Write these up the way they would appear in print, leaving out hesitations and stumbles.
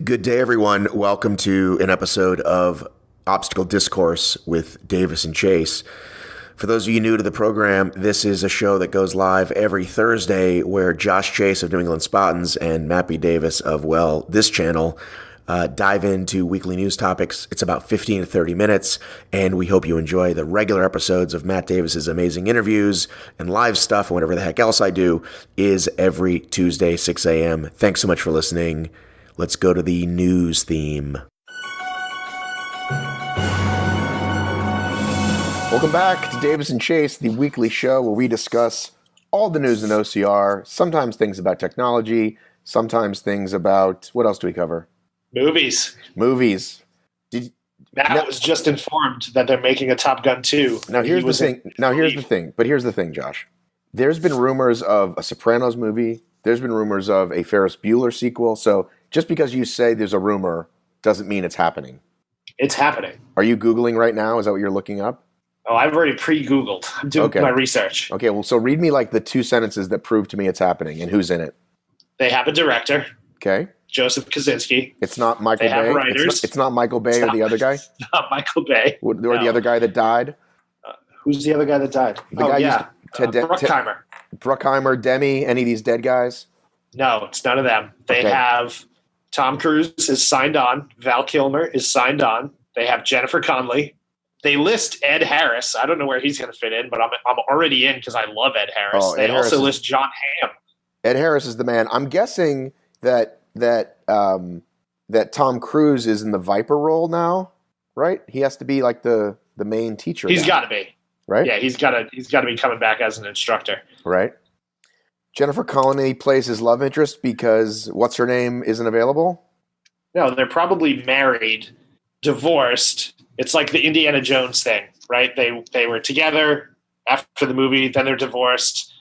Good day, everyone. Welcome to an episode of Obstacle Discourse with Davis and Chace. For those of you new to the program, this is a show that goes live every Thursday where Josh Chace of New England Spartans and Mappy Davis of, well, this channel dive into weekly news topics. It's about 15 to 30 minutes, and we hope you enjoy the regular episodes of Matt Davis's amazing interviews and live stuff and whatever the heck else I do is every Tuesday, 6 a.m. Thanks so much for listening. Let's go to the news theme. Welcome back to Davis and Chace, the weekly show where we discuss all the news in OCR, sometimes things about technology, sometimes things about, what else do we cover? Movies. Matt was just informed that they're making a Top Gun 2. Here's the thing, Josh. There's been rumors of a Sopranos movie. There's been rumors of a Ferris Bueller sequel. So just because you say there's a rumor doesn't mean it's happening. It's happening. Are you Googling right now? Is that what you're looking up? Oh, I've already pre-Googled. I'm doing my research. Okay, well, so read me like the two sentences that prove to me it's happening and who's in it. They have a director. Okay. Joseph Kosinski. It's not Michael Bay. They have writers. It's not Michael Bay or the other guy? Not Michael Bay. Or the other guy that died? Who's the other guy that died? Bruckheimer. Bruckheimer, Demi, any of these dead guys? No, it's none of them. They have Tom Cruise is signed on. Val Kilmer is signed on. They have Jennifer Connelly. They list Ed Harris. I don't know where he's going to fit in, but I'm already in because I love Ed Harris. They also list John Hamm. Ed Harris is the man. I'm guessing that Tom Cruise is in the Viper role now, right? He has to be like the main teacher. He's got to be. Right? Yeah, he's got to be coming back as an instructor. Right. Jennifer Connelly plays his love interest because what's her name isn't available? No, they're probably married, divorced. It's like the Indiana Jones thing, right? They were together after the movie, then they're divorced.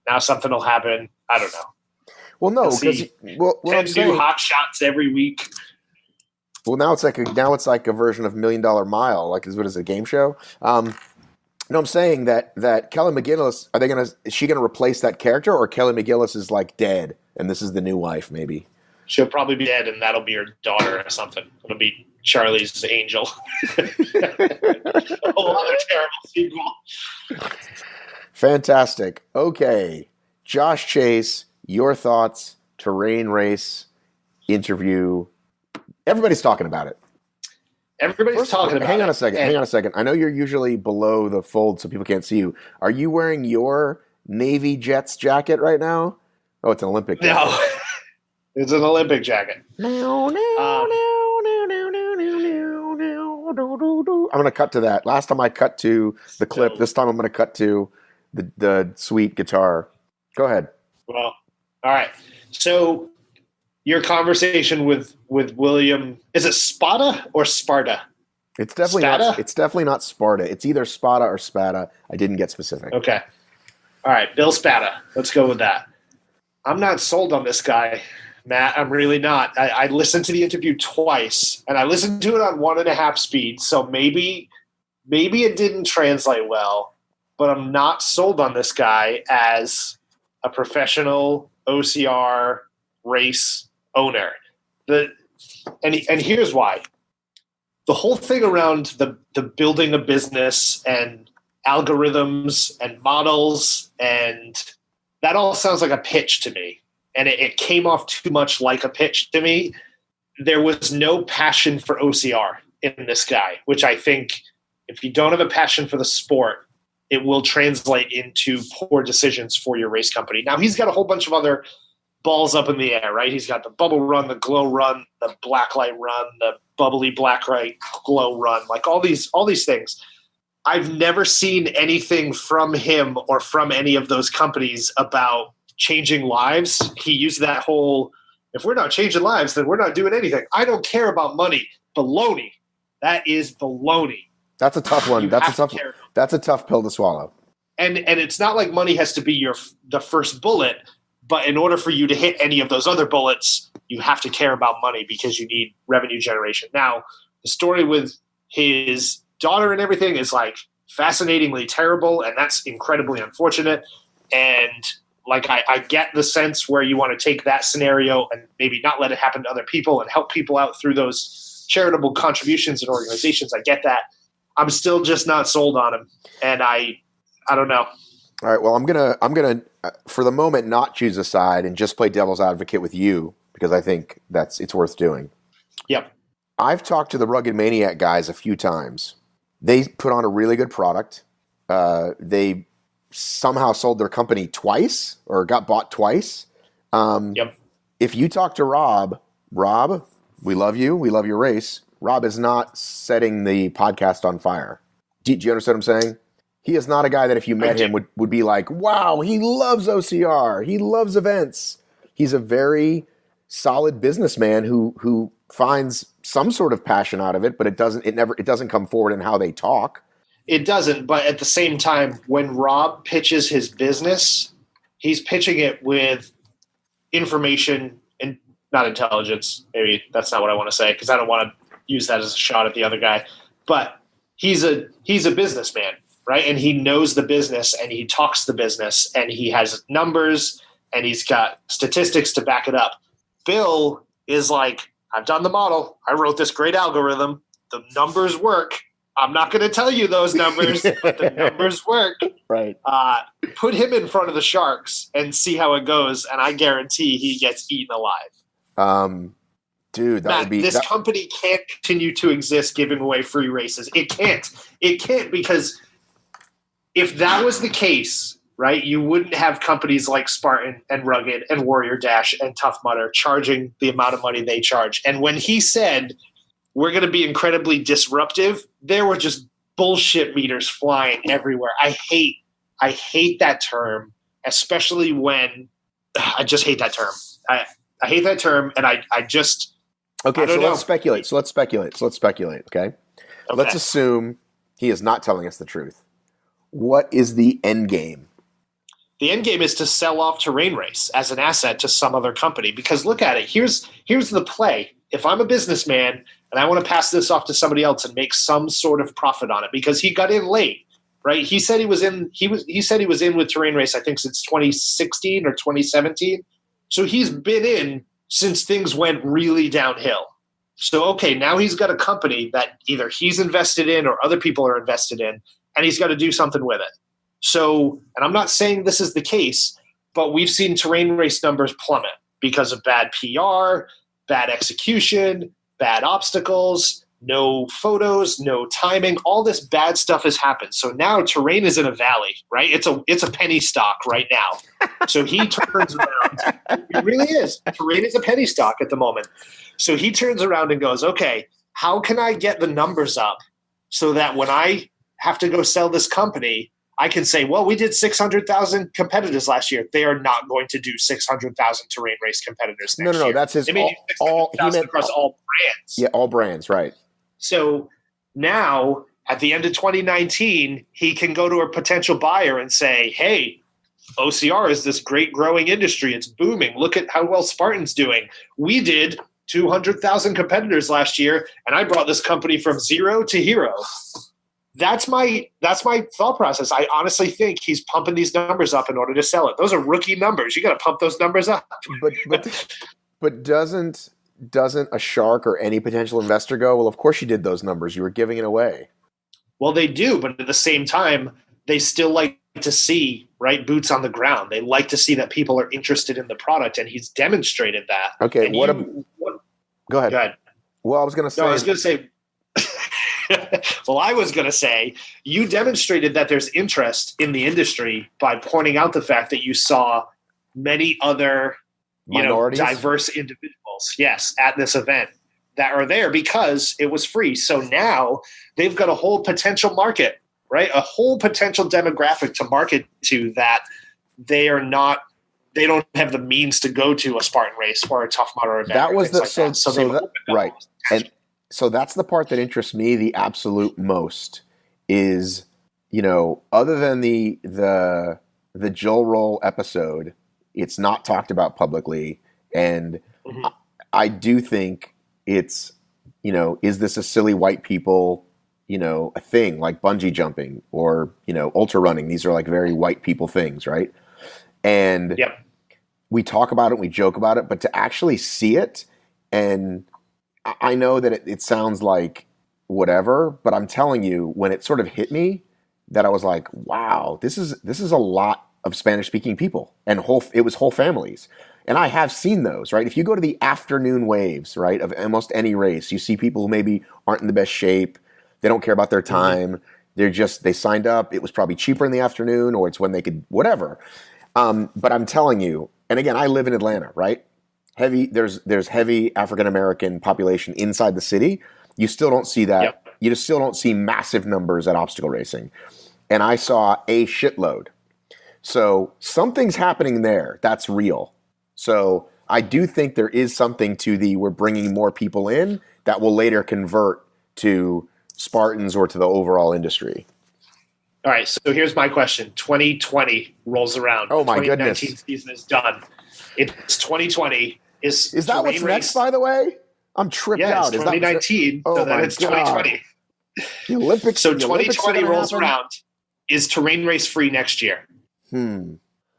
Now something will happen. I don't know. Well, no, because 10 new hot shots every week. Well, now it's like a version of $1 Million Mile. Like, what is it, a game show? No, I'm saying that Kelly McGillis, is she gonna replace that character, or Kelly McGillis is like dead and this is the new wife? Maybe she'll probably be dead, and that'll be her daughter or something. It'll be Charlie's angel. A whole other terrible sequel. Fantastic. Okay, Josh Chace, your thoughts? Terrain race interview. Everybody's talking about it. Everybody's talking about it. Hang on a second. I know you're usually below the fold so people can't see you. Are you wearing your Navy Jets jacket right now? Oh, it's an Olympic jacket. No. It's an Olympic jacket. I'm going to cut to that. Last time I cut to the clip. This time I'm going to cut to the sweet guitar. Go ahead. Well, all right. So your conversation with William, is it Spada or Sparta? It's definitely not Sparta. It's either Spada or Spada. I didn't get specific. Okay. All right, Bill Spada. Let's go with that. I'm not sold on this guy, Matt. I'm really not. I listened to the interview twice, and I listened to it on 1.5 speed, so maybe it didn't translate well, but I'm not sold on this guy as a professional OCR race owner. And here's why. The whole thing around the building a business and algorithms and models, and that all sounds like a pitch to me. And it came off too much like a pitch to me. There was no passion for OCR in this guy, which I think if you don't have a passion for the sport, it will translate into poor decisions for your race company. Now, he's got a whole bunch of other balls up in the air, right? He's got the bubble run, the glow run, the black light run, the bubbly black light glow run, like all these things. I've never seen anything from him or from any of those companies about changing lives. He used that whole, if we're not changing lives, then we're not doing anything. I don't care about money. Baloney. That is baloney. That's a tough one. That's a tough pill to swallow. And it's not like money has to be the first bullet, but in order for you to hit any of those other bullets, you have to care about money because you need revenue generation. Now, the story with his daughter and everything is like fascinatingly terrible, and that's incredibly unfortunate. And Like I get the sense where you want to take that scenario and maybe not let it happen to other people and help people out through those charitable contributions and organizations. I get that. I'm still just not sold on him, and I don't know. All right. Well, I'm gonna for the moment not choose a side and just play devil's advocate with you because I think it's worth doing. Yep. I've talked to the Rugged Maniac guys a few times. They put on a really good product. They somehow sold their company twice or got bought twice. Yep. If you talk to Rob, we love you. We love your race. Rob is not setting the podcast on fire. Do you understand what I'm saying? He is not a guy that if you met him would be like, wow, he loves OCR. He loves events. He's a very solid businessman who finds some sort of passion out of it, but it doesn't come forward in how they talk. It doesn't, but at the same time, when Rob pitches his business, he's pitching it with information and not intelligence. Maybe that's not what I want to say because I don't want to use that as a shot at the other guy. But he's a businessman, right? And he knows the business and he talks the business and he has numbers and he's got statistics to back it up. Bill is like, I've done the model. I wrote this great algorithm. The numbers work. I'm not going to tell you those numbers, but the numbers work. Right. Put him in front of the Sharks and see how it goes, and I guarantee he gets eaten alive. Dude, Matt, this company can't continue to exist giving away free races. It can't. It can't because if that was the case, right, you wouldn't have companies like Spartan and Rugged and Warrior Dash and Tough Mudder charging the amount of money they charge. And when he said we're going to be incredibly disruptive, there were just bullshit meters flying everywhere. I hate that term, especially when I just hate that term. I hate that term, and I just okay. So let's speculate. Okay, let's assume he is not telling us the truth. What is the end game? The end game is to sell off Terrain Race as an asset to some other company. Because look at it. Here's the play. If I'm a businessman and I want to pass this off to somebody else and make some sort of profit on it, because he got in late, right? He said he was in. He said he was in with Terrain Race, I think, since 2016 or 2017. So he's been in since things went really downhill. So okay, now he's got a company that either he's invested in or other people are invested in, and he's got to do something with it. So, and I'm not saying this is the case, but we've seen Terrain Race numbers plummet because of bad PR, bad execution, bad obstacles, no photos, no timing. All this bad stuff has happened. So now Terrain is in a valley, right? It's a penny stock right now. So he turns around. It really is. Terrain is a penny stock at the moment. So he turns around and goes, okay, how can I get the numbers up so that when I have to go sell this company, I can say, well, we did 600,000 competitors last year. They are not going to do 600,000 Terrain Race competitors next year. No, that's his he meant across all brands. Yeah, all brands, right. So now at the end of 2019, he can go to a potential buyer and say, hey, OCR is this great growing industry. It's booming. Look at how well Spartan's doing. We did 200,000 competitors last year, and I brought this company from zero to hero. That's my thought process. I honestly think he's pumping these numbers up in order to sell it. Those are rookie numbers. You got to pump those numbers up. But doesn't a shark or any potential investor go, well, of course you did those numbers. You were giving it away. Well, they do, but at the same time, they still like to see, right, boots on the ground. They like to see that people are interested in the product, and he's demonstrated that. Okay, and go ahead. Well, I was going to say. No, I was going to say. Well, I was going to say you demonstrated that there's interest in the industry by pointing out the fact that you saw many other, diverse individuals, yes, at this event that are there because it was free. So now they've got a whole potential market, right? A whole potential demographic to market to that they don't have the means to go to a Spartan Race or a Tough Mudder event. That was right. And so that's the part that interests me the absolute most is, other than the Joel Roll episode, it's not talked about publicly. And I do think it's, is this a silly white people, a thing like bungee jumping or, ultra running? These are like very white people things, right? And Yep. we talk about it, we joke about it, but to actually see it, and I know that it sounds like whatever, but I'm telling you, when it sort of hit me, that I was like, wow, this is a lot of Spanish speaking people, and it was whole families. And I have seen those, right? If you go to the afternoon waves, right, of almost any race, you see people who maybe aren't in the best shape. They don't care about their time. They signed up. It was probably cheaper in the afternoon, or it's when they could, whatever. But I'm telling you, and again, I live in Atlanta, right? There's heavy African-American population inside the city. You still don't see that. Yep. You just still don't see massive numbers at obstacle racing. And I saw a shitload. So something's happening there. That's real. So I do think there is something to we're bringing more people in that will later convert to Spartans or to the overall industry. All right, so here's my question. 2020 rolls around. Oh, my goodness. 2019 season is done. It's 2020. Is that what's next, by the way? I'm tripped out. It's 2019, so then it's 2020. The Olympics. So the 2020 rolls happen? around. Is terrain race free next year?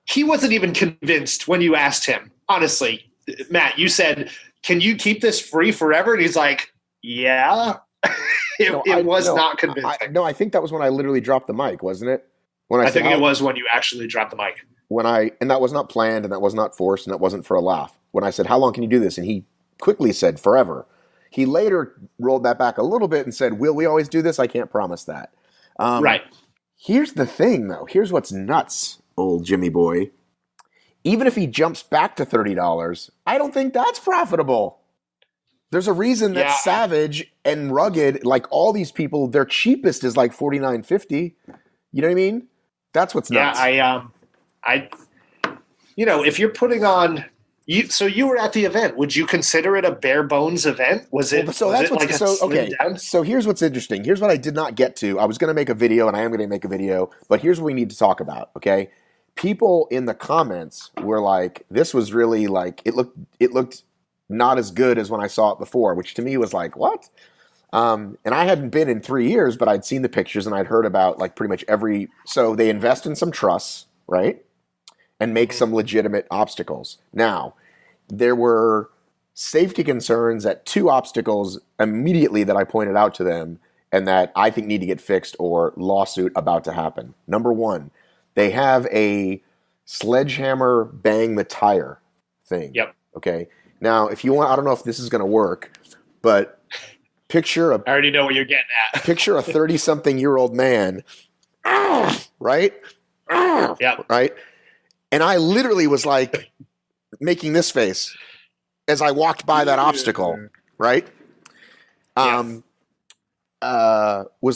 He wasn't even convinced when you asked him. Honestly, Matt, you said, "Can you keep this free forever?" And he's like, "Yeah." It was not convincing. I think that was when I literally dropped the mic, wasn't it? I think it was when you actually dropped the mic. And that was not planned, and that was not forced, and that wasn't for a laugh. When I said, "How long can you do this?" and he quickly said, "Forever." He later rolled that back a little bit and said, "Will we always do this? I can't promise that." Right. Here's the thing, though. Here's what's nuts, old Jimmy boy. Even if he jumps back to $30, I don't think that's profitable. There's a reason that Savage and Rugged, like all these people, their cheapest is like $49.50. You know what I mean? That's what's nuts. Yeah, if you're putting on, so you were at the event. Would you consider it a bare bones event? Was it? So here's what's interesting. Here's what I did not get to. I was going to make a video, and I am going to make a video, but here's what we need to talk about. Okay, people in the comments were like, "This was really like it looked not as good as when I saw it before," which to me was like, what? And I hadn't been in 3 years, but I'd seen the pictures and I'd heard about like pretty much so they invest in some trusses, right? And make some legitimate obstacles. Now, there were safety concerns at 2 obstacles immediately that I pointed out to them and that I think need to get fixed or lawsuit about to happen. Number 1, they have a sledgehammer bang the tire thing. Yep. Okay. Now, if you want, I don't know if this is going to work, but I already know what you're getting at. Picture a 30-something-year-old man, right? Yeah. Right? And I literally was like making this face as I walked by that obstacle, right? Was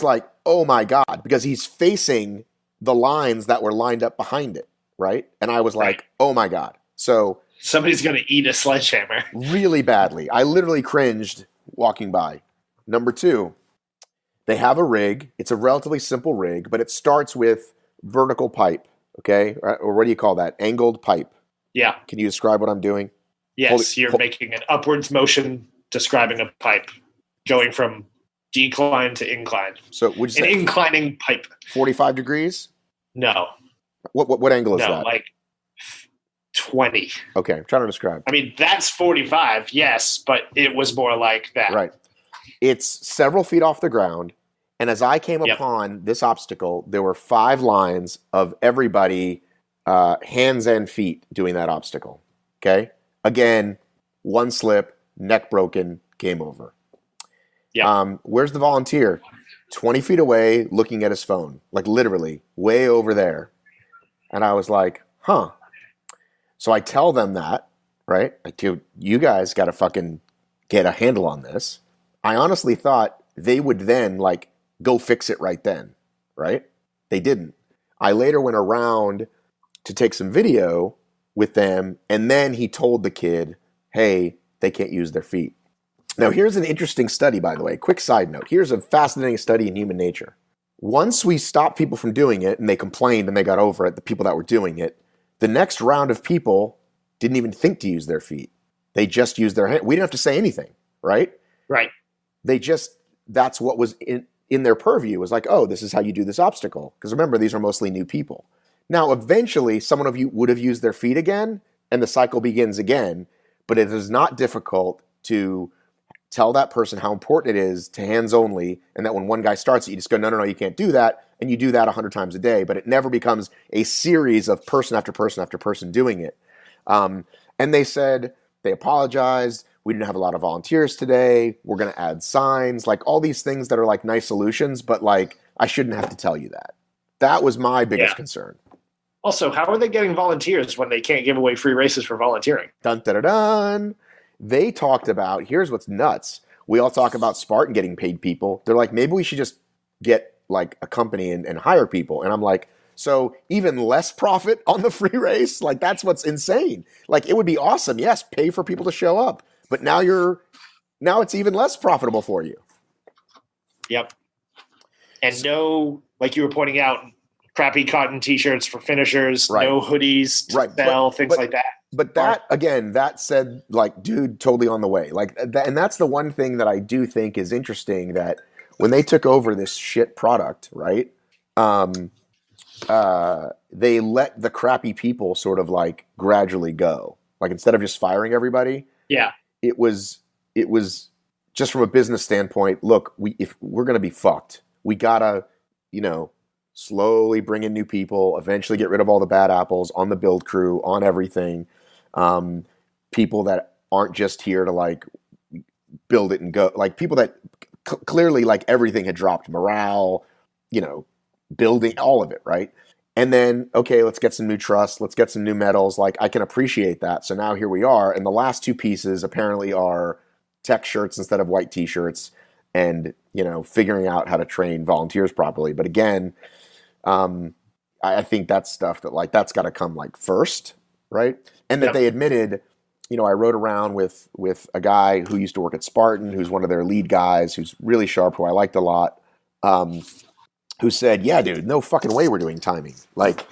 like, oh my God, because he's facing the lines that were lined up behind it, right? And I was like, oh my God. So somebody's going to eat a sledgehammer. Really badly. I literally cringed walking by. Number 2, they have a rig. It's a relatively simple rig, but it starts with vertical pipe, okay? Or what do you call that? Angled pipe. Yeah. Can you describe what I'm doing? Yes, you're making an upwards motion describing a pipe going from decline to incline. So would you say an inclining pipe? 45 degrees? No. What angle is that? No, like 20. Okay, I'm trying to describe. I mean, that's 45, yes, but it was more like that. Right. It's several feet off the ground, and as I came upon this obstacle, there were 5 lines of everybody, hands and feet, doing that obstacle. Okay? Again, 1 slip, neck broken, game over. Yeah. Where's the volunteer? 20 feet away, looking at his phone. Like literally, way over there. And I was like, huh. So I tell them that, right? Like, dude, you guys got to fucking get a handle on this. I honestly thought they would then like go fix it right then, right? They didn't. I later went around to take some video with them, and then he told the kid, hey, they can't use their feet. Now, here's an interesting study, by the way. Quick side note. Here's a fascinating study in human nature. Once we stopped people from doing it, and they complained and they got over it, the people that were doing it, the next round of people didn't even think to use their feet. They just used their hand. We didn't have to say anything, right? Right. That's what was in their purview. It was like, oh, this is how you do this obstacle. Because remember, these are mostly new people. Now, eventually, someone of you would have used their feet again, and the cycle begins again. But it is not difficult to tell that person how important it is to hands only, and that when one guy starts it, you just go, no, you can't do that, and you do that 100 times a day. But it never becomes a series of person after person after person doing it. And they said they apologized. We didn't have a lot of volunteers today. We're going to add signs, like all these things that are like nice solutions, but like I shouldn't have to tell you that. That was my biggest concern. Also, how are they getting volunteers when they can't give away free races for volunteering? Dun, dun, dun, dun. They talked about, here's what's nuts. We all talk about Spartan getting paid people. They're like, maybe we should just get like a company and hire people. And I'm like, so even less profit on the free race? Like that's what's insane. Like it would be awesome. Yes, pay for people to show up. But now it's even less profitable for you. Yep. And no, like you were pointing out, crappy cotton T-shirts for finishers, no hoodies to sell, things like that. But that, again, that said, like, dude, totally on the way. Like, and that's the one thing that I do think is interesting, that when they took over this shit product, right, they let the crappy people sort of like gradually go. Like instead of just firing everybody, it was just from a business standpoint. Look, if we're gonna be fucked, we gotta, slowly bring in new people, eventually get rid of all the bad apples on the build crew, on everything. People that aren't just here to like build it and go, like people that clearly like everything had dropped, morale, building, all of it, right? And then, okay, let's get some new trust, let's get some new medals. Like I can appreciate that. So now here we are. And the last two pieces apparently are tech shirts instead of white t-shirts, and, figuring out how to train volunteers properly. But again, I think that's stuff that like, that's got to come like first, right? And that they admitted, I rode around with a guy who used to work at Spartan, who's one of their lead guys, who's really sharp, who I liked a lot, who said, yeah, dude, no fucking way we're doing timing. Like,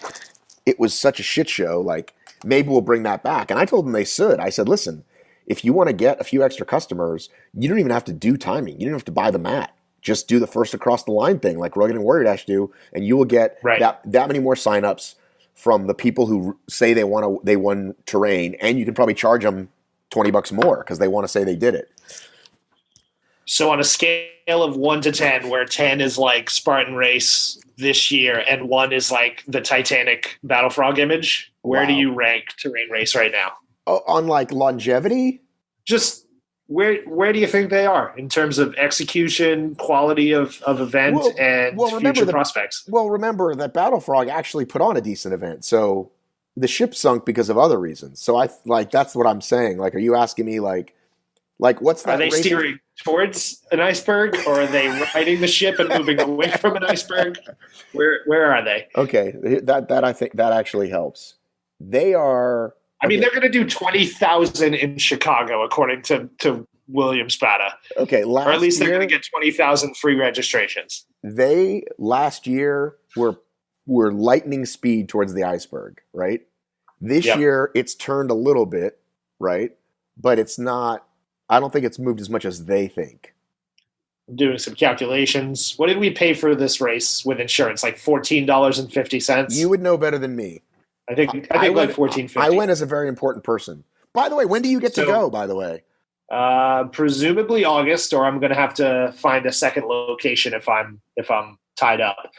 it was such a shit show. Like, maybe we'll bring that back. And I told them they should. I said, listen, if you want to get a few extra customers, you don't even have to do timing. You don't have to buy the mat. Just do the first across the line thing like Rugged and Warrior Dash do, and you will get that many more signups from the people who say they won terrain, and you can probably charge them $20 more because they want to say they did it. So on a scale of 1 to 10, where 10 is like Spartan Race this year and 1 is like the Titanic Battle Frog image, where do you rank Terrain Race right now? On like longevity? Just where do you think they are in terms of execution, quality of event, and future prospects? Well, remember that Battle Frog actually put on a decent event. So the ship sunk because of other reasons. So that's what I'm saying. Like, are you asking me like what's that? Are they steering towards an iceberg, or are they riding the ship and moving away from an iceberg? Where are they? Okay, that I think that actually helps. They are. I mean, they're going to do 20,000 in Chicago, according to William Spada. Okay, or at least they're going to get 20,000 free registrations. They last year were lightning speed towards the iceberg, right? This year it's turned a little bit, right? But it's not. I don't think it's moved as much as they think. I'm doing some calculations. What did we pay for this race with insurance? Like $14.50. You would know better than me. I think like $14.50. I went as a very important person. By the way, when do you get to go? By the way, presumably August, or I'm going to have to find a second location if I'm tied up.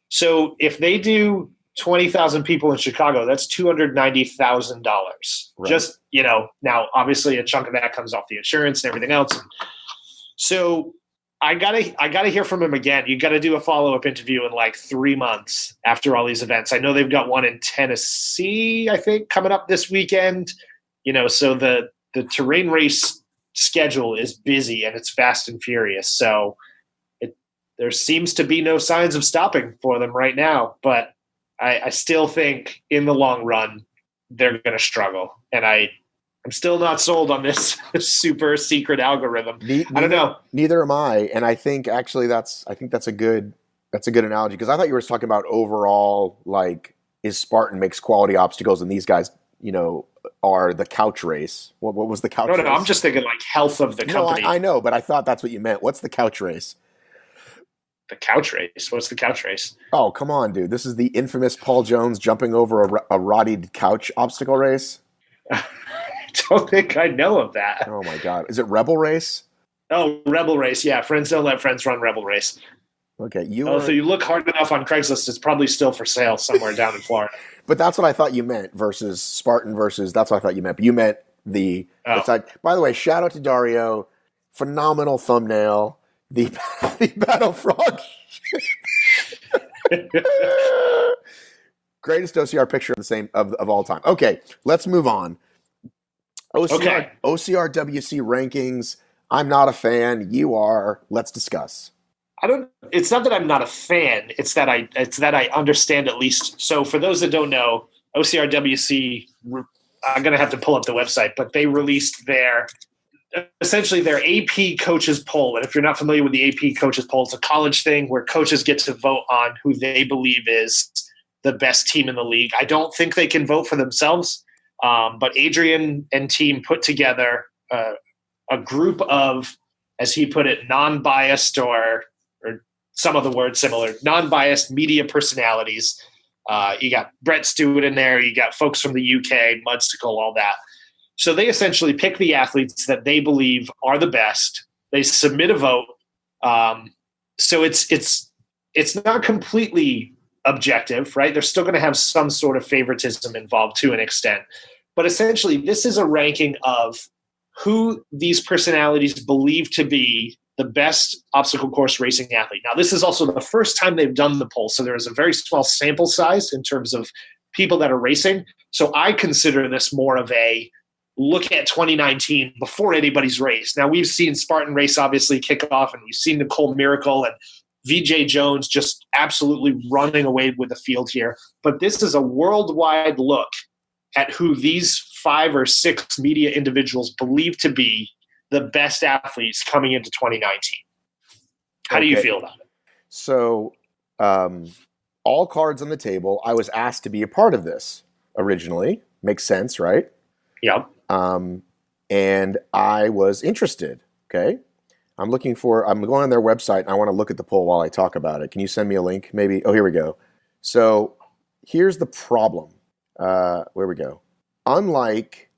So if they do 20,000 people in Chicago, that's $290,000. Right. Just now obviously a chunk of that comes off the insurance and everything else. So I gotta hear from him again. You got to do a follow-up interview in like 3 months after all these events. I know they've got one in Tennessee, I think, coming up this weekend. So the Terrain Race schedule is busy and it's fast and furious. So there seems to be no signs of stopping for them right now. But I still think in the long run they're going to struggle, and I'm still not sold on this super secret algorithm. I don't know. Neither am I, and I think actually that's a good analogy, because I thought you were talking about overall, like, is Spartan makes quality obstacles and these guys, are the couch race. What was the couch race? No, I'm just thinking like health of the company. No, I know, but I thought that's what you meant. What's the couch race? The couch race. What's the couch race? Oh, come on, dude. This is the infamous Paul Jones jumping over a rotted couch obstacle race. I don't think I know of that. Oh, my God. Is it Rebel Race? Oh, Rebel Race. Yeah, friends don't let friends run Rebel Race. Okay. So you look hard enough on Craigslist, it's probably still for sale somewhere down in Florida. But that's what I thought you meant versus Spartan versus, that's what I thought you meant. But you meant the side. By the way, shout out to Dario. Phenomenal thumbnail. The Battle Frog. Greatest OCR picture of all time. Okay, let's move on. OCRWC rankings. I'm not a fan. You are. Let's discuss. It's not that I'm not a fan. It's that I understand at least. So for those that don't know, OCRWC, I'm going to have to pull up the website, but they released essentially their AP coaches poll. And if you're not familiar with the AP coaches poll, it's a college thing where coaches get to vote on who they believe is the best team in the league. I don't think they can vote for themselves, but Adrian and team put together a group of, as he put it, non-biased or some of the words similar, non-biased media personalities. You got Brett Stewart in there. You got folks from the UK, Mudstickle, all that. So they essentially pick the athletes that they believe are the best. They submit a vote. So it's not completely objective, right? They're still going to have some sort of favoritism involved to an extent. But essentially, this is a ranking of who these personalities believe to be the best obstacle course racing athlete. Now, this is also the first time they've done the poll, so there is a very small sample size in terms of people that are racing. So I consider this more of a look at 2019 before anybody's race. Now, we've seen Spartan Race obviously kick off, and we've seen Nicole Miracle and VJ Jones just absolutely running away with the field here. But this is a worldwide look at who these 5 or 6 media individuals believe to be the best athletes coming into 2019. How do you feel about it? So, all cards on the table. I was asked to be a part of this originally. Makes sense, right? Yep. And I was interested. Okay. I'm going on their website and I want to look at the poll while I talk about it. Can you send me a link? Maybe. Oh, here we go. So here's the problem. Where we go. Unlike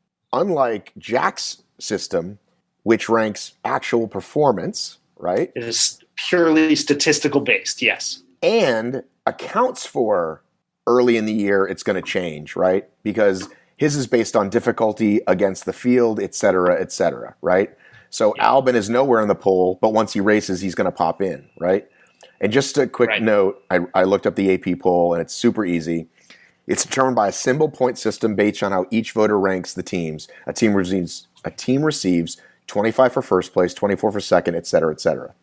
Jack's system, which ranks actual performance, right? It is purely statistical based. Yes. And accounts for early in the year, it's going to change, right? Because his is based on difficulty against the field, et cetera, right? So Albin is nowhere in the poll, but once he races, he's going to pop in, right? And just a quick note, I looked up the AP poll, and it's super easy. It's determined by a symbol point system based on how each voter ranks the teams. A team receives 25 for first place, 24 for second, et cetera, et cetera.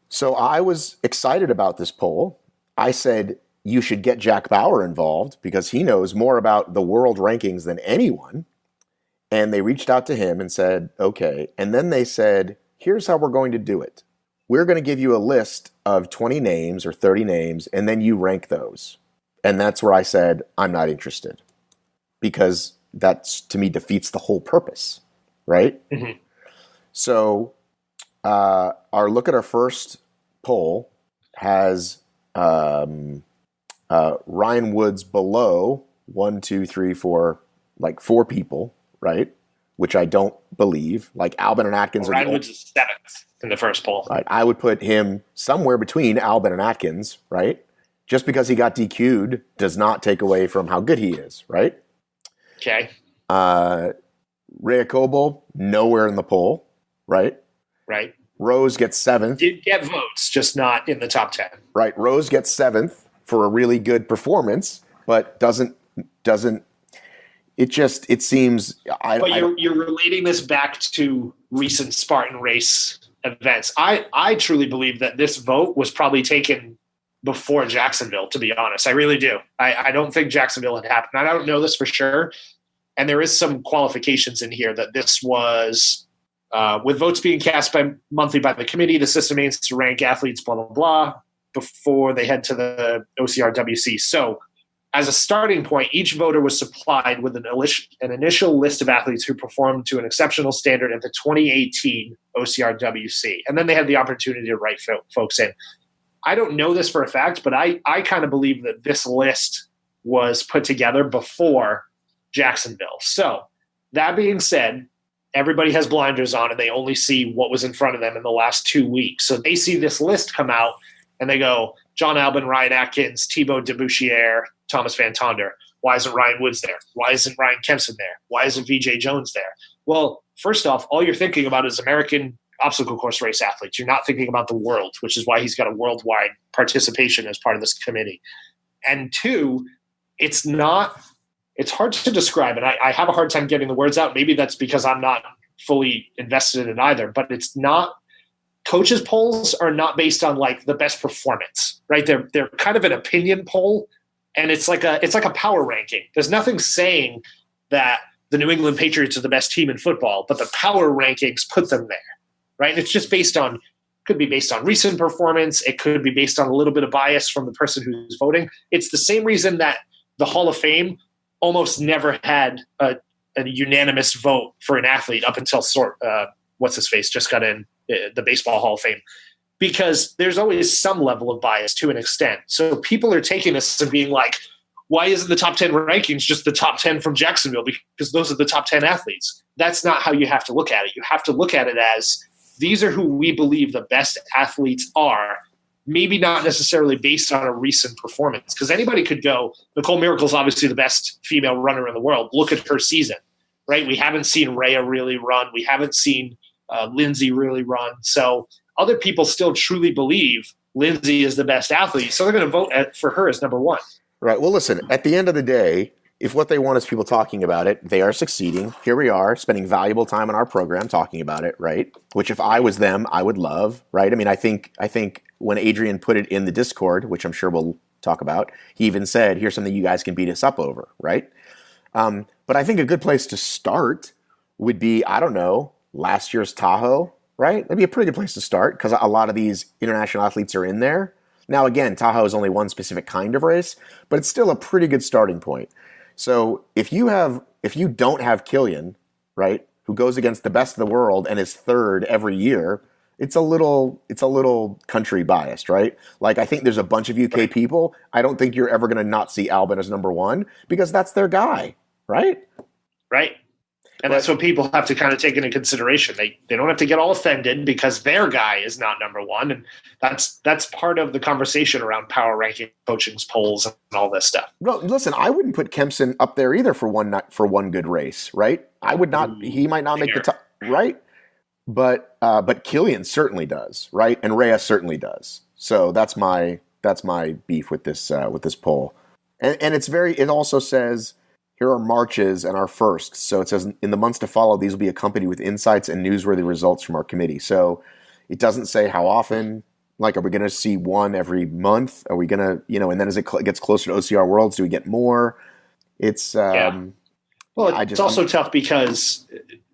So I was excited about this poll. I said, you should get Jack Bauer involved because he knows more about the world rankings than anyone. And they reached out to him and said, okay. And then they said, here's how we're going to do it. We're going to give you a list of 20 names or 30 names, and then you rank those. And that's where I said, I'm not interested because that, to me, defeats the whole purpose, right? Mm-hmm. So our look at our first poll has Ryan Woods below 1, 2, 3, 4, like 4 people, right? Which I don't believe. Like Albin and Atkins. Ryan Woods is 7th in the first poll. Right. I would put him somewhere between Albin and Atkins, right? Just because he got DQ'd does not take away from how good he is, right? Okay. Rhea Coble, nowhere in the poll, right? Right. Rose gets 7th. Did get votes, just not in the top 10. Right. Rose gets 7th for a really good performance, but doesn't it seems you're relating this back to recent Spartan Race events. I truly believe that this vote was probably taken before Jacksonville, to be honest. I really do. I don't think Jacksonville had happened. I don't know this for sure. And there is some qualifications in here that this was with votes being cast monthly by the committee. The system aims to rank athletes, blah, blah, blah, before they head to the OCRWC. So as a starting point, each voter was supplied with an initial list of athletes who performed to an exceptional standard at the 2018 OCRWC. And then they had the opportunity to write folks in. I don't know this for a fact, but I kind of believe that this list was put together before Jacksonville. So that being said, everybody has blinders on and they only see what was in front of them in the last 2 weeks. So they see this list come out and they go, John Albin, Ryan Atkins, Thibaut Debouchier, Thomas Van Tonder. Why isn't Ryan Woods there? Why isn't Ryan Kempson there? Why isn't VJ Jones there? Well, first off, all you're thinking about is American obstacle course race athletes. You're not thinking about the world, which is why he's got a worldwide participation as part of this committee. And two, it's hard to describe, and I have a hard time getting the words out. Maybe that's because I'm not fully invested in either, but it's not – coaches' polls are not based on like the best performance, right? They're kind of an opinion poll, and it's like a power ranking. There's nothing saying that the New England Patriots are the best team in football, but the power rankings put them there, right? And it's just could be based on recent performance. It could be based on a little bit of bias from the person who's voting. It's the same reason that the Hall of Fame almost never had a unanimous vote for an athlete up until what's his face just got in the Baseball Hall of Fame, because there's always some level of bias to an extent. So people are taking this and being like, why isn't the top 10 rankings just the top 10 from Jacksonville? Because those are the top 10 athletes. That's not how you have to look at it. You have to look at it as these are who we believe the best athletes are, maybe not necessarily based on a recent performance. Because anybody could go, Nicole Miracle is obviously the best female runner in the world. Look at her season, right? We haven't seen Rhea really run. We haven't seen Lindsay really run. So other people still truly believe Lindsay is the best athlete. So they're going to vote for her as number one. Right. Well, listen, at the end of the day, if what they want is people talking about it, they are succeeding. Here we are spending valuable time on our program talking about it, right? Which if I was them, I would love, right? I mean, I think when Adrian put it in the Discord, which I'm sure we'll talk about, he even said, here's something you guys can beat us up over, right? But I think a good place to start would be, I don't know, last year's Tahoe, right? That'd be a pretty good place to start because a lot of these international athletes are in there. Now, again, Tahoe is only one specific kind of race, but it's still a pretty good starting point. So if you don't have Killian, right, who goes against the best of the world and is third every year, it's a little country biased, right? Like I think there's a bunch of UK people. I don't think you're ever going to not see Albin as number one because that's their guy, right? Right. And that's what people have to kind of take into consideration. They don't have to get all offended because their guy is not number one. And that's part of the conversation around power ranking, coaching's polls, and all this stuff. Well, listen, I wouldn't put Kempson up there either for one good race, right? I would not. He might not make the top, right? But Killian certainly does, right? And Rhea certainly does. So that's my beef with this poll. And it also says, here are marches and our firsts. So it says, in the months to follow, these will be accompanied with insights and newsworthy results from our committee. So it doesn't say how often. Like, are we going to see one every month? Are we going to, and then as it gets closer to OCR Worlds, do we get more? It's, Well, it's also tough because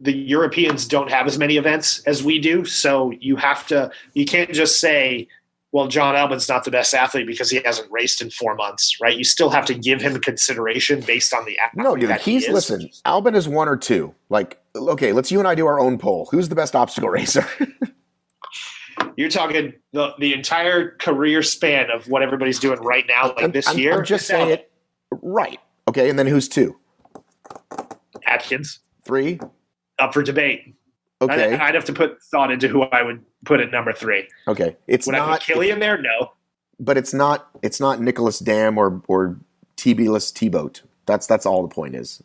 the Europeans don't have as many events as we do. So you can't just say, well, John Albin's not the best athlete because he hasn't raced in 4 months, right? You still have to give him consideration based on the athlete. No, dude, listen, Albin is one or two. Like, okay, let's you and I do our own poll. Who's the best obstacle racer? You're talking the entire career span of what everybody's doing right now, this year? I'm just saying it. Right. Okay, and then who's two? Atkins. Three? Up for debate. Okay. I'd have to put thought into who I would put at number three. Okay. Would I put Killian there? No. But it's not Nicholas Dam or TB-less T-Boat. That's all the point is.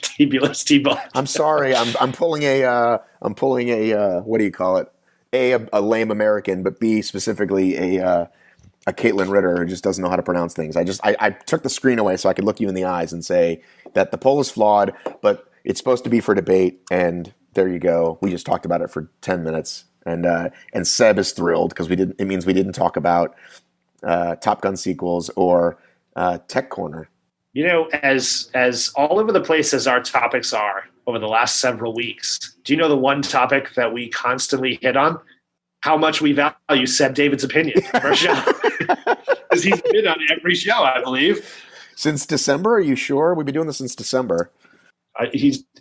TB-less T-Boat. I'm sorry. I'm pulling a what do you call it? A lame American, but B, specifically a Caitlin Ritter who just doesn't know how to pronounce things. I took the screen away so I could look you in the eyes and say that the poll is flawed, but it's supposed to be for debate, and there you go. We just talked about it for 10 minutes, and Seb is thrilled because it means we didn't talk about Top Gun sequels or Tech Corner. As all over the place as our topics are over the last several weeks, do you know the one topic that we constantly hit on? How much we value Seb David's opinion for our show. Because he's been on every show, I believe. Since December? Are you sure? We've been doing this since December.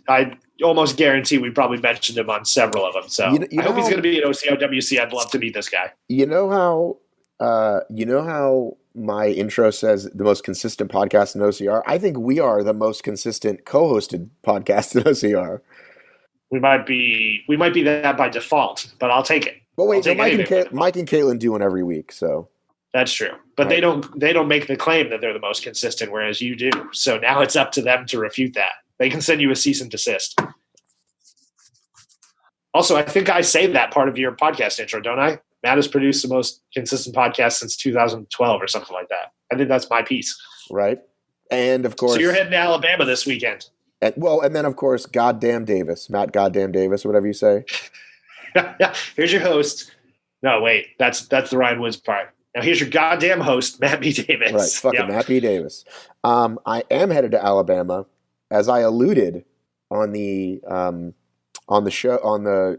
I almost guarantee we probably mentioned him on several of them. So I hope he's going to be at OCRWC. I'd love to meet this guy. You know how You know how my intro says the most consistent podcast in OCR? I think we are the most consistent co-hosted podcast in OCR. We might be that by default, but I'll take it. Well, wait, no, Mike and Caitlin do one every week, so that's true. But right. They don't make the claim that they're the most consistent, whereas you do. So now it's up to them to refute that. They can send you a cease and desist. Also, I think I say that part of your podcast intro, don't I? Matt has produced the most consistent podcast since 2012 or something like that. I think that's my piece. Right. And of course, so you're heading to Alabama this weekend. And then of course, Goddamn Davis, Matt Goddamn Davis, whatever you say. Here's your host. No, wait, that's the Ryan Woods part. Now here's your goddamn host, Matt B. Davis. Right, fucking Matt B. Davis. I am headed to Alabama, as I alluded on the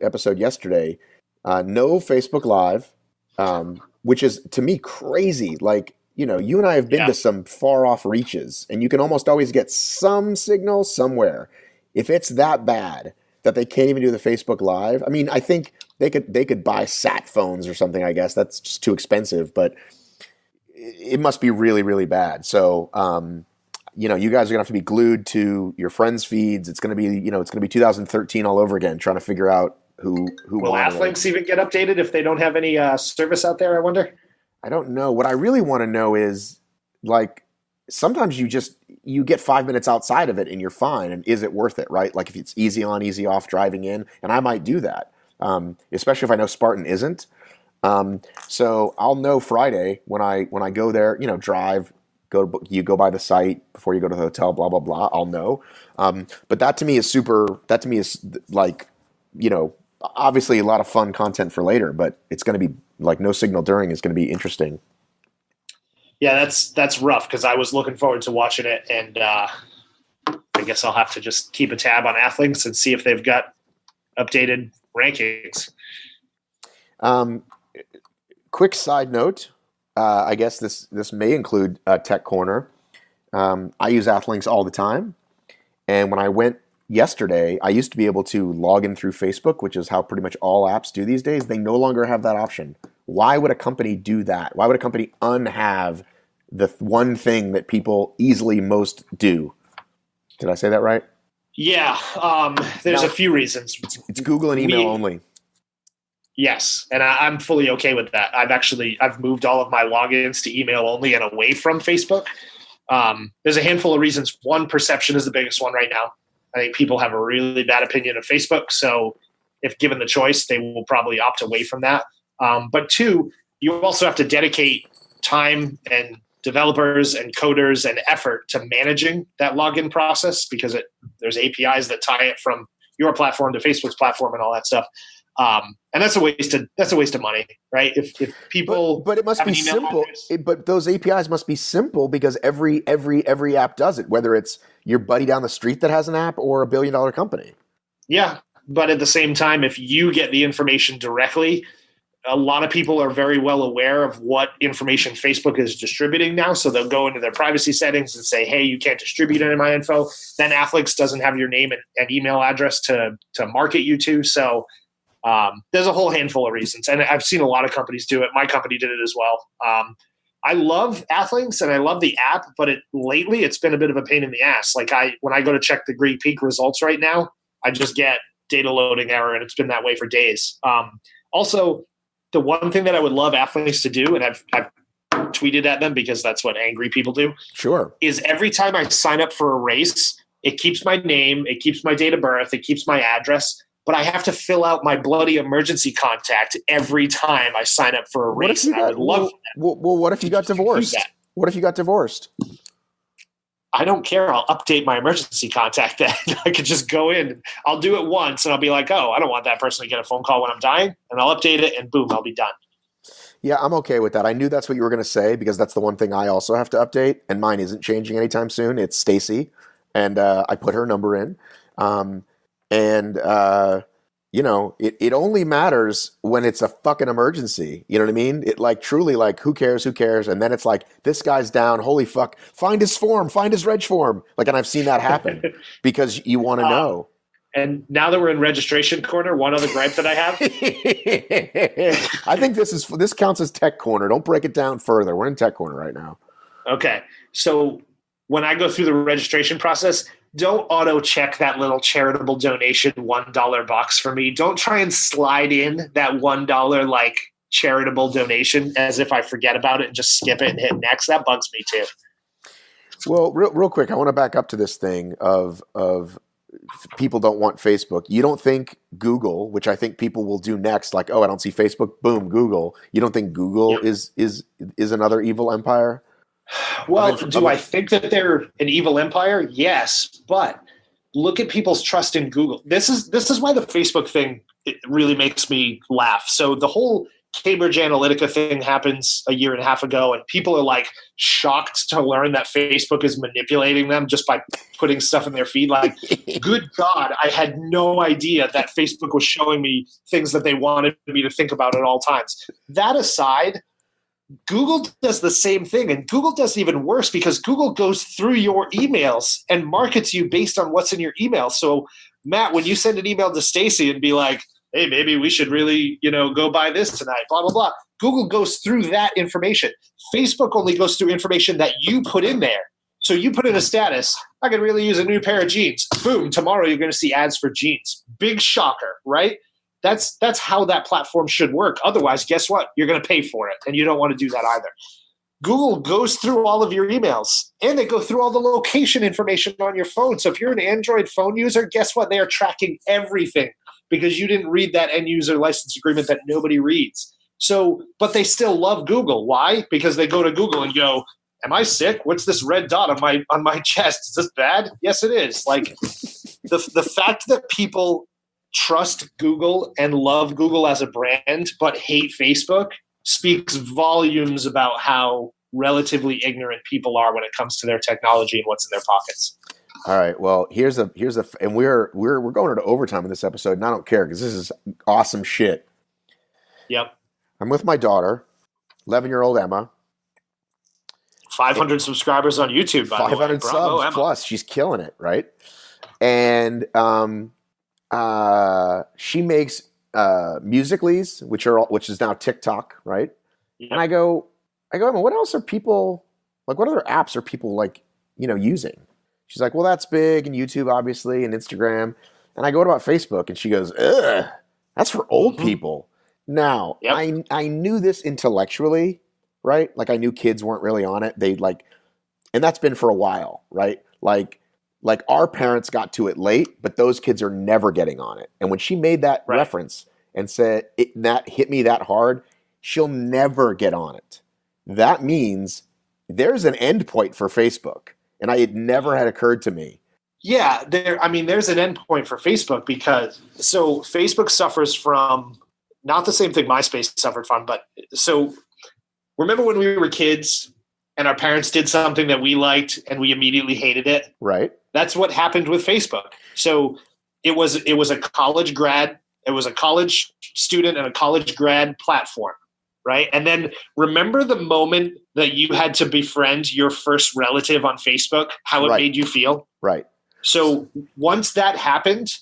episode yesterday. No Facebook Live, which is to me crazy. Like, you know, you and I have been to some far off reaches, and you can almost always get some signal somewhere. If it's that bad that they can't even do the Facebook Live, I mean, I think they could buy sat phones or something. I guess that's just too expensive, but it must be really, really bad. So, you know, you guys are gonna have to be glued to your friends' feeds. It's gonna be 2013 all over again, trying to figure out who will Athlinks even get updated if they don't have any service out there, I wonder? I don't know. What I really want to know is, like, sometimes you get 5 minutes outside of it and you're fine. And is it worth it, right? Like if it's easy on, easy off driving in, and I might do that, especially if I know Spartan isn't. So I'll know Friday when I go there, you know, drive, you go by the site before you go to the hotel, blah, blah, blah. I'll know. But that to me is like, you know, obviously a lot of fun content for later, but it's going to be like no signal during is going to be interesting. Yeah, that's rough because I was looking forward to watching it, and I guess I'll have to just keep a tab on Athlinks and see if they've got updated rankings. Quick side note, I guess this may include Tech Corner. I use Athlinks all the time, and when I went yesterday, I used to be able to log in through Facebook, which is how pretty much all apps do these days. They no longer have that option. Why would a company do that? Why would a company unhave the one thing that people easily most do? Did I say that right? Yeah. There's a few reasons. It's Google and email only. Yes, and I'm fully okay with that. I've moved all of my logins to email only and away from Facebook. There's a handful of reasons. One, perception is the biggest one right now. I think people have a really bad opinion of Facebook, so if given the choice, they will probably opt away from that. But two, you also have to dedicate time and developers and coders and effort to managing that login process because there's APIs that tie it from your platform to Facebook's platform and all that stuff. And that's a waste of money, right? If people, but it must be simple. But those APIs must be simple because every app does it, whether it's your buddy down the street that has an app or a $1 billion company. Yeah, but at the same time, if you get the information directly, a lot of people are very well aware of what information Facebook is distributing now. So they'll go into their privacy settings and say, hey, you can't distribute any of my info. Then Athlinks doesn't have your name and email address to market you to. So there's a whole handful of reasons. And I've seen a lot of companies do it. My company did it as well. I love Athlinks and I love the app, but lately it's been a bit of a pain in the ass. Like when I go to check the Greek Peak results right now, I just get data loading error, and it's been that way for days. Also, the one thing that I would love Athlinks to do, and I've tweeted at them because that's what angry people do. Sure. Is every time I sign up for a race, it keeps my name, it keeps my date of birth, it keeps my address, but I have to fill out my bloody emergency contact every time I sign up for a race. I would love that. Well, what if you got divorced? What if you got divorced? I don't care. I'll update my emergency contact then. I could just go in. I'll do it once and I'll be like, oh, I don't want that person to get a phone call when I'm dying. And I'll update it and boom, I'll be done. Yeah, I'm okay with that. I knew that's what you were going to say because that's the one thing I also have to update. And mine isn't changing anytime soon. It's Stacy. And I put her number in. You know, it only matters when it's a fucking emergency. You know what I mean? It like truly like, who cares? And then it's like, this guy's down. Holy fuck. Find his form. Find his reg form. Like, and I've seen that happen because you want to know. And now that we're in registration corner, one other gripe that I have. I think this counts as tech corner. Don't break it down further. We're in tech corner right now. Okay. So when I go through the registration process, don't auto check that little charitable donation $1 box for me. Don't try and slide in that $1 like charitable donation as if I forget about it and just skip it and hit next. That bugs me too. Well, real quick, I want to back up to this thing of people don't want Facebook. You don't think Google, which I think people will do next, like, oh, I don't see Facebook, boom, Google. You don't think Google is another evil empire? Well, do I think that they're an evil empire? Yes, but look at people's trust in Google. This is why the Facebook thing, it really makes me laugh. So the whole Cambridge Analytica thing happens a year and a half ago, and people are like shocked to learn that Facebook is manipulating them just by putting stuff in their feed. Like, good God, I had no idea that Facebook was showing me things that they wanted me to think about at all times. That aside, Google does the same thing, and Google does even worse because Google goes through your emails and markets you based on what's in your email. So, Matt, when you send an email to Stacy and be like, hey, maybe we should really, go buy this tonight, blah, blah, blah. Google goes through that information. Facebook only goes through information that you put in there. So you put in a status, I could really use a new pair of jeans. Boom, tomorrow you're going to see ads for jeans. Big shocker, right? That's how that platform should work. Otherwise, guess what? You're going to pay for it, and you don't want to do that either. Google goes through all of your emails, and they go through all the location information on your phone. So if you're an Android phone user, guess what? They are tracking everything because you didn't read that end user license agreement that nobody reads. So, but they still love Google. Why? Because they go to Google and go, am I sick? What's this red dot on my chest? Is this bad? Yes, it is. Like the fact that people trust Google and love Google as a brand but hate Facebook speaks volumes about how relatively ignorant people are when it comes to their technology and what's in their pockets. All right. Well, and we're going into overtime in this episode, and I don't care because this is awesome shit. Yep. I'm with my daughter, 11-year-old Emma. 500 subscribers on YouTube. By 500 subs Emma. Plus. She's killing it, right? And she makes Musical.lys, which is now TikTok, right? Yep. And I go, Emma, what else are people like? What other apps are people using? She's like, well, that's big, and YouTube, obviously, and Instagram. And I go, what about Facebook? And she goes, ugh, that's for old people. Now, yep. I knew this intellectually, right? Like, I knew kids weren't really on it. And that's been for a while, right? Like our parents got to it late, but those kids are never getting on it. And when she made that reference and said that hit me that hard, she'll never get on it. That means there's an end point for Facebook. And it never had occurred to me. Yeah, there's an end point for Facebook because Facebook suffers from not the same thing MySpace suffered from, but so remember when we were kids and our parents did something that we liked and we immediately hated it? Right. That's what happened with Facebook. So it was a college grad, it was a college student and a college grad platform. Right. And then remember the moment that you had to befriend your first relative on Facebook, how it made you feel? Right. So once that happened,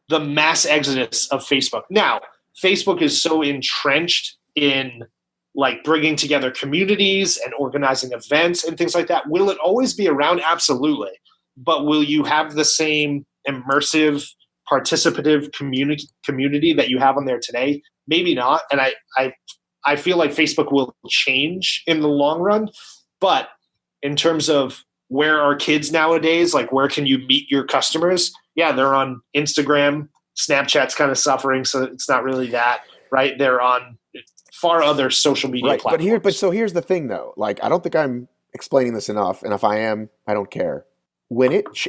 the mass exodus of Facebook. Now, Facebook is so entrenched in like bringing together communities and organizing events and things like that. Will it always be around? Absolutely. But will you have the same immersive, participative community that you have on there today? Maybe not. And I feel like Facebook will change in the long run, but in terms of where are kids nowadays, like where can you meet your customers? Yeah, they're on Instagram. Snapchat's kind of suffering, so it's not really that, right? They're on far other social media platforms. But here's the thing, though. Like, I don't think I'm explaining this enough, and if I am, I don't care.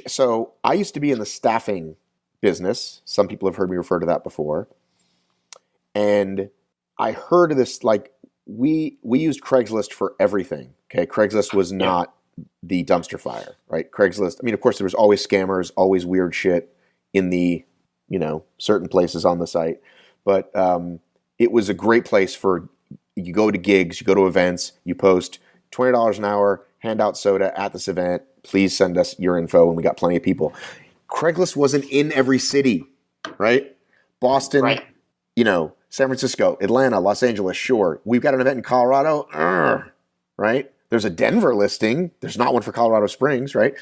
So I used to be in the staffing business. Some people have heard me refer to that before, and I heard of this, like, we used Craigslist for everything, okay? Craigslist was not the dumpster fire, right? Craigslist, I mean, of course, there was always scammers, always weird shit in the, certain places on the site. But it was a great place for, you go to gigs, you go to events, you post $20 an hour, hand out soda at this event, please send us your info, and we got plenty of people. Craigslist wasn't in every city, right? Boston, Right. San Francisco, Atlanta, Los Angeles, sure. We've got an event in Colorado, right? There's a Denver listing. There's not one for Colorado Springs, right?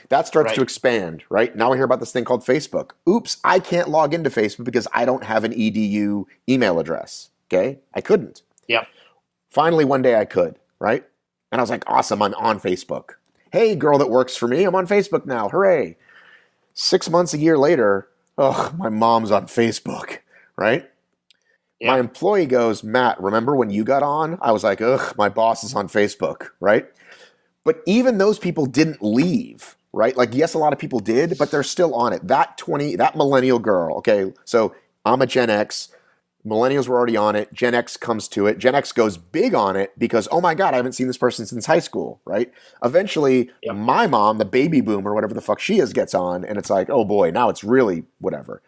That starts to expand, right? Now we hear about this thing called Facebook. Oops, I can't log into Facebook because I don't have an EDU email address, okay? I couldn't. Yep. Finally, one day I could, right? And I was like, awesome, I'm on Facebook. Hey, girl that works for me, I'm on Facebook now, hooray. 6 months, a year later, my mom's on Facebook, right? Yep. My employee goes, Matt, remember when you got on? I was like, my boss is on Facebook, right? But even those people didn't leave, right? Like, yes, a lot of people did, but they're still on it. That millennial girl, okay, so I'm a Gen X. Millennials were already on it. Gen X comes to it. Gen X goes big on it because, oh my God, I haven't seen this person since high school, right? Eventually, my mom, the baby boomer, whatever the fuck she is, gets on, and it's like, oh boy, now it's really whatever.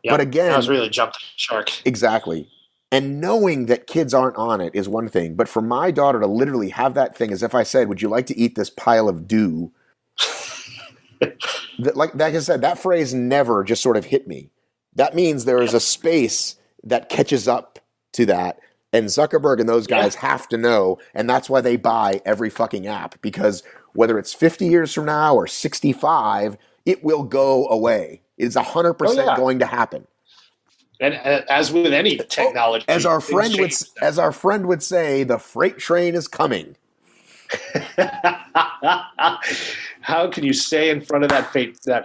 Yep. But again, I was really jumped the shark. Exactly. And knowing that kids aren't on it is one thing. But for my daughter to literally have that thing, as if I said, would you like to eat this pile of dew? like I said, that phrase never just sort of hit me. That means there is a space that catches up to that. And Zuckerberg and those guys have to know. And that's why they buy every fucking app. Because whether it's 50 years from now or 65, it will go away. It's 100% going to happen. And as with any technology, as our friend would say, the freight train is coming. How can you stay in front of that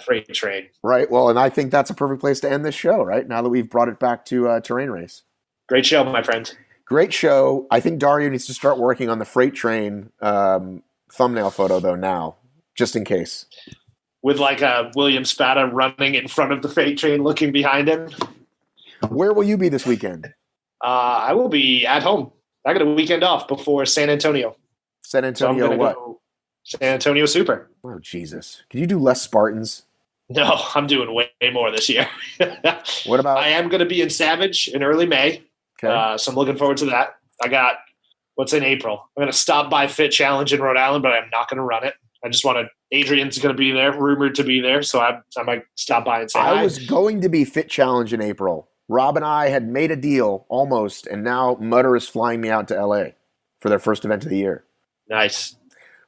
freight train? Right. Well, and I think that's a perfect place to end this show. Right now that we've brought it back to Terrain Race. Great show, my friend. Great show. I think Dario needs to start working on the freight train thumbnail photo though now, just in case. With like a William Spada running in front of the freight train, looking behind him. Where will you be this weekend? I will be at home. I got a weekend off before San Antonio. San Antonio so what? San Antonio Super. Oh, Jesus. Can you do less Spartans? No, I'm doing way more this year. What about? I am going to be in Savage in early May. Okay. So I'm looking forward to that. I got, what's in April? I'm going to stop by Fit Challenge in Rhode Island, but I'm not going to run it. I just want to. Adrian's going to be there, rumored to be there, so I might stop by and say hi. I was going to be Fit Challenge in April. Rob and I had made a deal almost, and now Mutter is flying me out to LA for their first event of the year. Nice.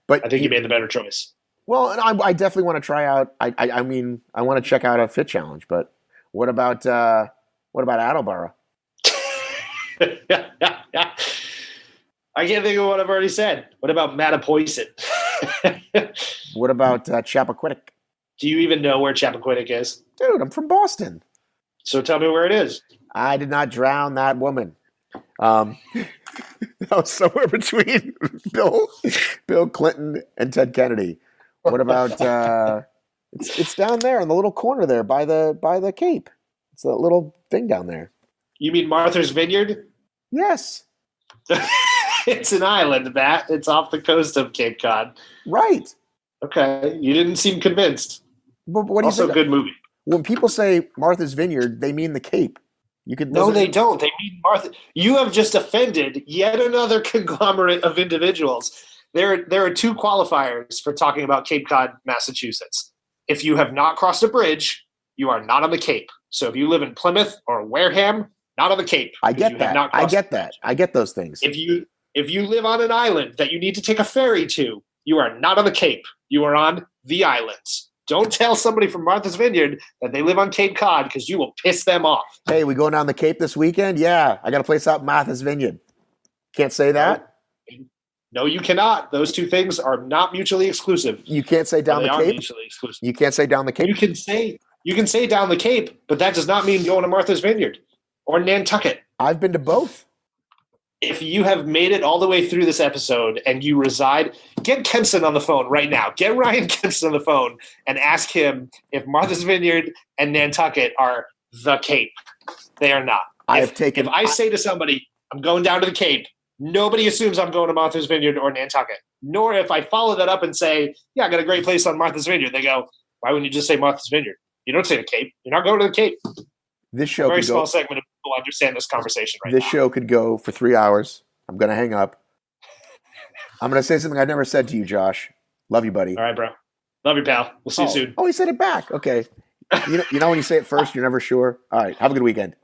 But I think you made the better choice. Well, and I definitely want to try out. I mean, I want to check out a Fit Challenge. But what about Attleboro? I can't think of what I've already said. What about Mattapoisett? What about Chappaquiddick? Do you even know where Chappaquiddick is? Dude, I'm from Boston. So tell me where it is. I did not drown that woman. That was somewhere between Bill Clinton and Ted Kennedy. What about it's down there in the little corner there by the Cape. It's that little thing down there. You mean Martha's Vineyard? Yes. It's an island, Matt. It's off the coast of Cape Cod. Right. Okay. You didn't seem convinced. But what do you also, think? Good movie. When people say Martha's Vineyard, they mean the Cape. No, they don't. They mean Martha. You have just offended yet another conglomerate of individuals. There are two qualifiers for talking about Cape Cod, Massachusetts. If you have not crossed a bridge, you are not on the Cape. So if you live in Plymouth or Wareham, not on the Cape. I get that. I get that. I get those things. If you live on an island that you need to take a ferry to, you are not on the Cape. You are on the islands. Don't tell somebody from Martha's Vineyard that they live on Cape Cod because you will piss them off. Hey, we going down the Cape this weekend? Yeah, I got a place out in Martha's Vineyard. Can't say that? No, you cannot. Those two things are not mutually exclusive. You can't say down the Cape? Mutually exclusive. You can't say down the Cape? You can say down the Cape, but that does not mean going to Martha's Vineyard or Nantucket. I've been to both. If you have made it all the way through this episode and you reside, get Kempson on the phone right now. Get Ryan Kempson on the phone and ask him if Martha's Vineyard and Nantucket are the Cape. They are not. If I say to somebody, I'm going down to the Cape, nobody assumes I'm going to Martha's Vineyard or Nantucket. Nor if I follow that up and say, yeah, I got a great place on Martha's Vineyard, they go, why wouldn't you just say Martha's Vineyard? You don't say the Cape. You're not going to the Cape. This show a very small segment of people understand this conversation right now. This show could go for 3 hours. I'm going to hang up. I'm going to say something I never said to you, Josh. Love you, buddy. All right, bro. Love you, pal. We'll see you soon. Oh, he said it back. Okay. You know when you say it first, you're never sure. All right. Have a good weekend.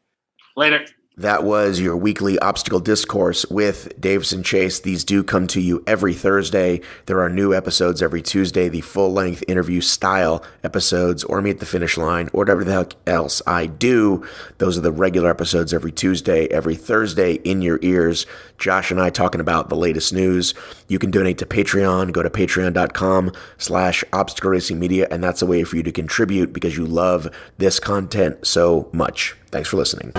Later. That was your weekly Obstacle Discourse with Davis and Chace. These do come to you every Thursday. There are new episodes every Tuesday, the full-length interview style episodes, or Me at the Finish Line, or whatever the hell else I do. Those are the regular episodes every Tuesday. Every Thursday, in your ears, Josh and I talking about the latest news. You can donate to Patreon. Go to patreon.com/Obstacle Racing Media, and that's a way for you to contribute because you love this content so much. Thanks for listening.